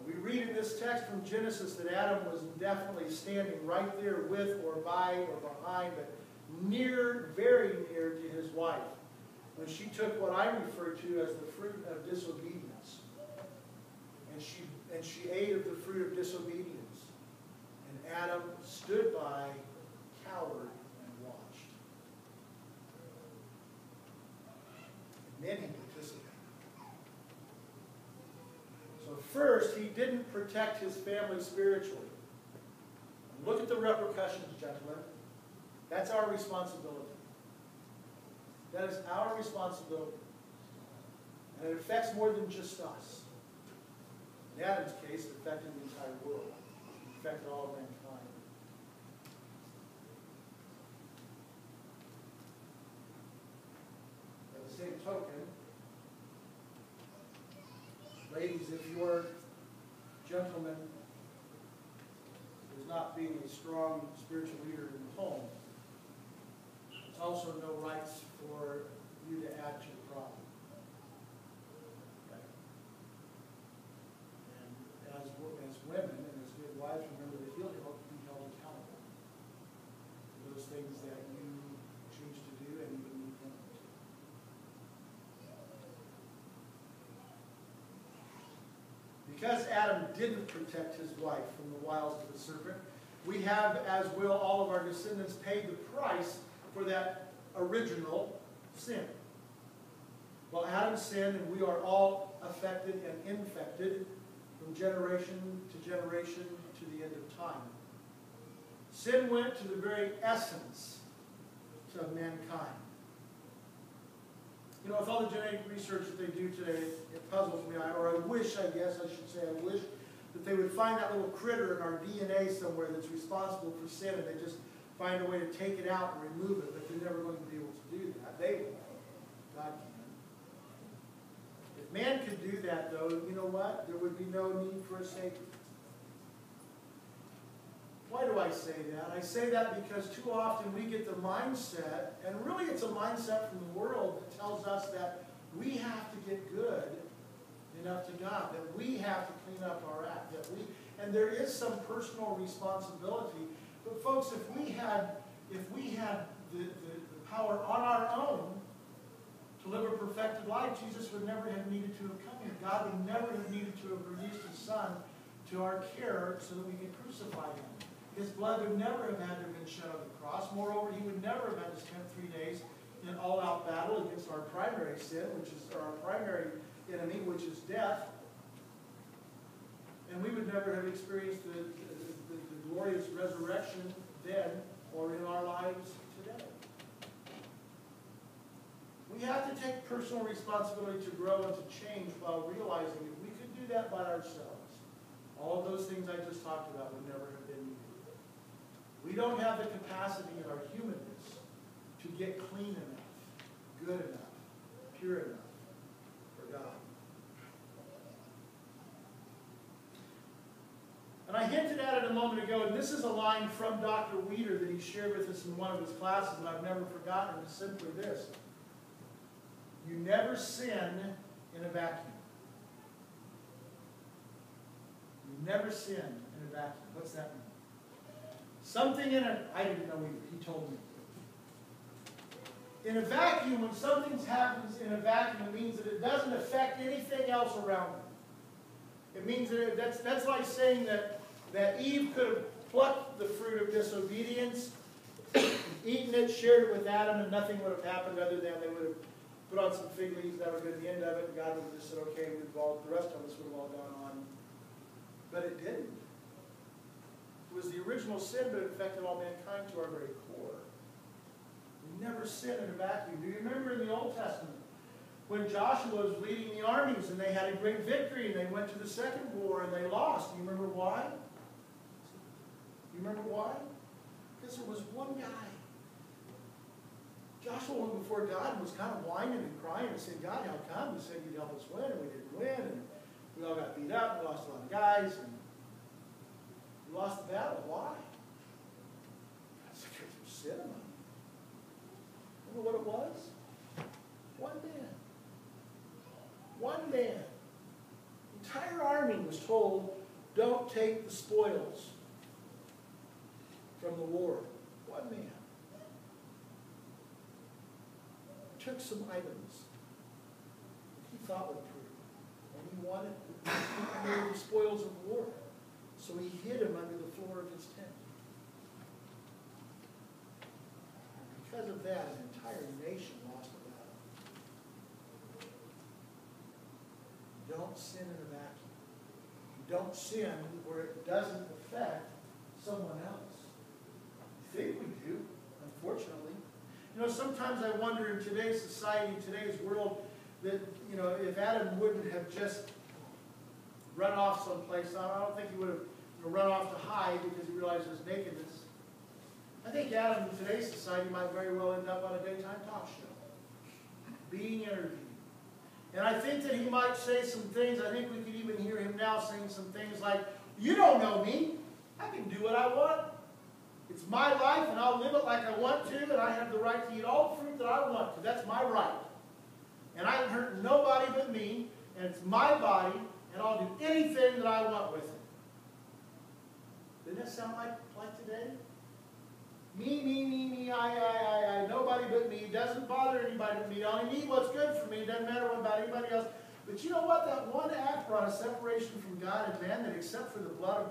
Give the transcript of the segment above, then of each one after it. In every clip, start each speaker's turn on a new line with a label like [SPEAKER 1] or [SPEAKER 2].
[SPEAKER 1] We read in this text from Genesis that Adam was definitely standing right there with or by or behind, but near, very near to his wife, when she took what I refer to as the fruit of disobedience. And she ate of the fruit of disobedience. And Adam stood by, cowered, and watched. And then he participated. So first, he didn't protect his family spiritually. And look at the repercussions, gentlemen. That's our responsibility. That is our responsibility. And it affects more than just us. In Adam's case, it affected the entire world. It affected all of mankind. By the same token, ladies, if your gentleman is not being a strong spiritual leader in the home, there's also no rights for you to add to the problem. Okay? And as women and as good wives, remember that he'll be held accountable for those things that you choose to do and even you don't do. Because Adam didn't protect his wife from the wiles of the serpent, we have, as will all of our descendants, paid the price for that original sin. Well, Adam sinned, and we are all affected and infected from generation to generation to the end of time. Sin went to the very essence of mankind. You know, with all the genetic research that they do today, it puzzles me, or I wish, I guess I should say, I wish that they would find that little critter in our DNA somewhere that's responsible for sin, and they just find a way to take it out and remove it, but they're never going to be able to do that. They won't. God can. If man could do that, though, you know what? There would be no need for a Savior. Why do I say that? I say that because too often we get the mindset, and really it's a mindset from the world that tells us that we have to get good enough to God, that we have to clean up our act, and there is some personal responsibility. But folks, if we had the power on our own to live a perfected life, Jesus would never have needed to have come here. God would never have needed to have released His Son to our care so that we could crucify Him. His blood would never have had to have been shed on the cross. Moreover, He would never have had to spend 3 days in an all-out battle against our primary sin, our primary enemy, which is death. And we would never have experienced the glorious resurrection then or in our lives today. We have to take personal responsibility to grow and to change while realizing if we could do that by ourselves, all of those things I just talked about would never have been needed. We don't have the capacity in our humanness to get clean enough, good enough, pure enough for God. And I hinted at it a moment ago, and this is a line from Dr. Weeder that he shared with us in one of his classes, and I've never forgotten. It's simply this: you never sin in a vacuum. You never sin in a vacuum. What's that mean? Something in a... I didn't know either. He told me. In a vacuum, when something happens in a vacuum, it means that it doesn't affect anything else around it. It means that that's like saying that Eve could have plucked the fruit of disobedience, eaten it, shared it with Adam, and nothing would have happened other than they would have put on some fig leaves, that would have been the end of it, and God would have just said, okay, the rest of us would have all gone on. But it didn't. It was the original sin, but it affected all mankind to our very core. We never sin in a vacuum. Do you remember in the Old Testament when Joshua was leading the armies and they had a great victory and they went to the second war and they lost? Do you remember why? You remember why? Because there was one guy. Joshua went before God and was kind of whining and crying and saying, God, how come? You said you'd help us win, and we didn't win, and we all got beat up, we lost a lot of guys, and we lost the battle. Why? That's because there's sin among you. Remember what it was? One man. One man. The entire army warning, was told, don't take the spoils from the war. One man took some items he thought were pretty, and he wanted the spoils of war. So he hid him under the floor of his tent. And because of that, an entire nation lost a battle. Don't sin in a vacuum. Don't sin where it doesn't affect someone else. I think we do, unfortunately. You know, sometimes I wonder in today's society, today's world, that, you know, if Adam wouldn't have just run off someplace, I don't think he would have run off to hide because he realized his nakedness. I think Adam in today's society might very well end up on a daytime talk show, being interviewed. And I think that he might say some things, I think we could even hear him now saying some things like, you don't know me, I can do what I want. It's my life, and I'll live it like I want to, and I have the right to eat all the fruit that I want to. That's my right. And I ain't hurting nobody but me, and it's my body, and I'll do anything that I want with it. Doesn't that sound like today? Me, I, nobody but me. Doesn't bother anybody but me. I only need what's good for me. It doesn't matter about anybody else. But you know what? That one act brought a separation from God and man that except for the blood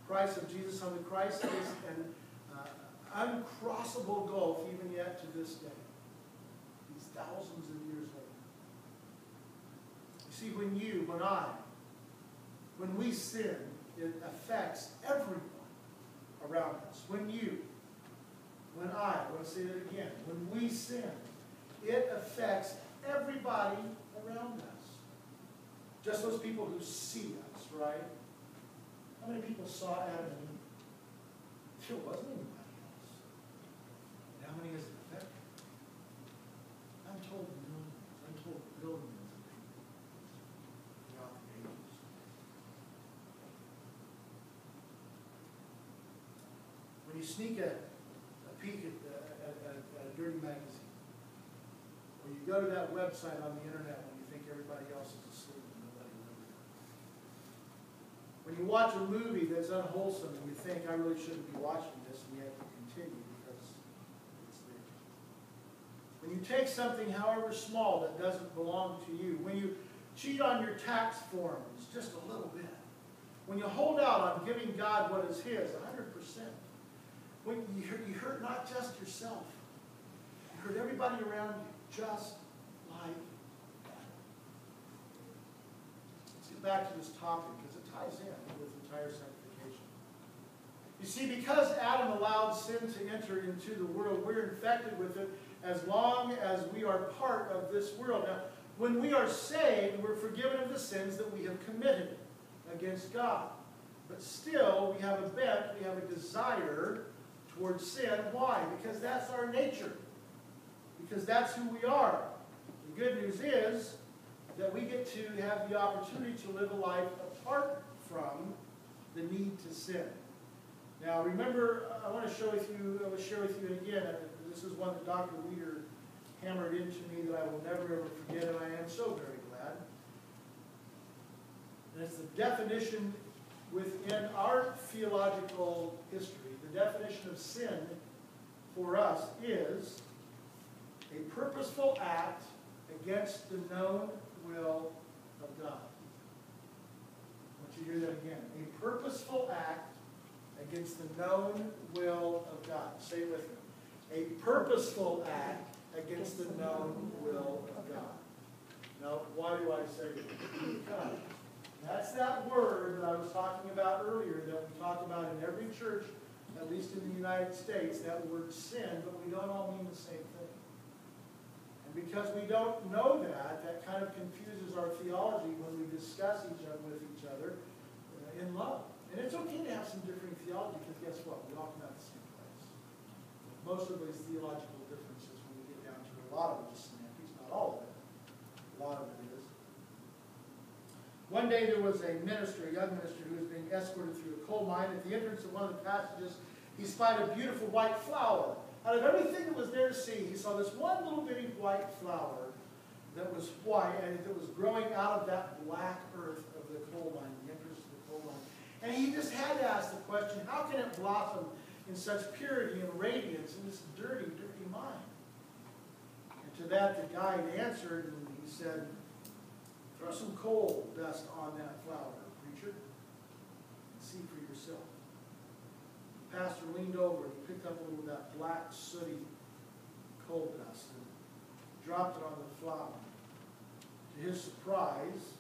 [SPEAKER 1] price of Jesus on the Christ is an uncrossable gulf even yet to this day. These thousands of years later. You see, when we sin, it affects everyone around us. I want to say that again, when we sin, it affects everybody around us. Just those people who see us, right? How many people saw Adam and Eve? There wasn't anybody else. And how many is it affected? I'm told millions. I'm told billions of people throughout the ages. When you sneak a peek at a dirty magazine, or you go to that website on the internet when you think everybody else is asleep and nobody knows it. When you watch a movie that's unwholesome and you think, I really shouldn't be watching this, and yet you continue because it's there. When you take something, however small, that doesn't belong to you, when you cheat on your tax forms just a little bit, when you hold out on giving God what is His, 100%, when you hurt not just yourself, you hurt everybody around you, just like that. Let's get back to this topic because it ties in with entire sanctification. You see, because Adam allowed sin to enter into the world, we're infected with it as long as we are part of this world. Now, when we are saved, we're forgiven of the sins that we have committed against God. But still, we have a bent, we have a desire towards sin. Why? Because that's our nature. Because that's who we are. The good news is that we get to have the opportunity to live a life apart from the need to sin. Now remember, I want to share with you again, this is one that Dr. Weeder hammered into me that I will never ever forget, and I am so very glad. And it's the definition within our theological history. The definition of sin for us is a purposeful act against the known will of God. I want you to hear that again. A purposeful act against the known will of God. Say it with me. A purposeful act against the known will of God. Now, why do I say that? Because that's that word that I was talking about earlier that we talk about in every church, at least in the United States, that word sin, but we don't all mean the same thing. And because we don't know that, that kind of confuses our theology when we discuss with each other in love. And it's okay to have some differing theology, because guess what? We all come out the same place. Most of these theological differences, when we get down to a lot of it, is semantics, not all of it. A lot of it is. One day there was a minister, a young minister, who was being escorted through a coal mine. At the entrance of one of the passages, he spied a beautiful white flower. Out of everything that was there to see, he saw this one little bitty white flower that was white, and that was growing out of that black earth of the And he just had to ask the question, how can it blossom in such purity and radiance in this dirty, dirty mind? And to that the guide answered, and he said, throw some coal dust on that flower, preacher, and see for yourself. The pastor leaned over and he picked up a little of that black, sooty coal dust and dropped it on the flower. To his surprise,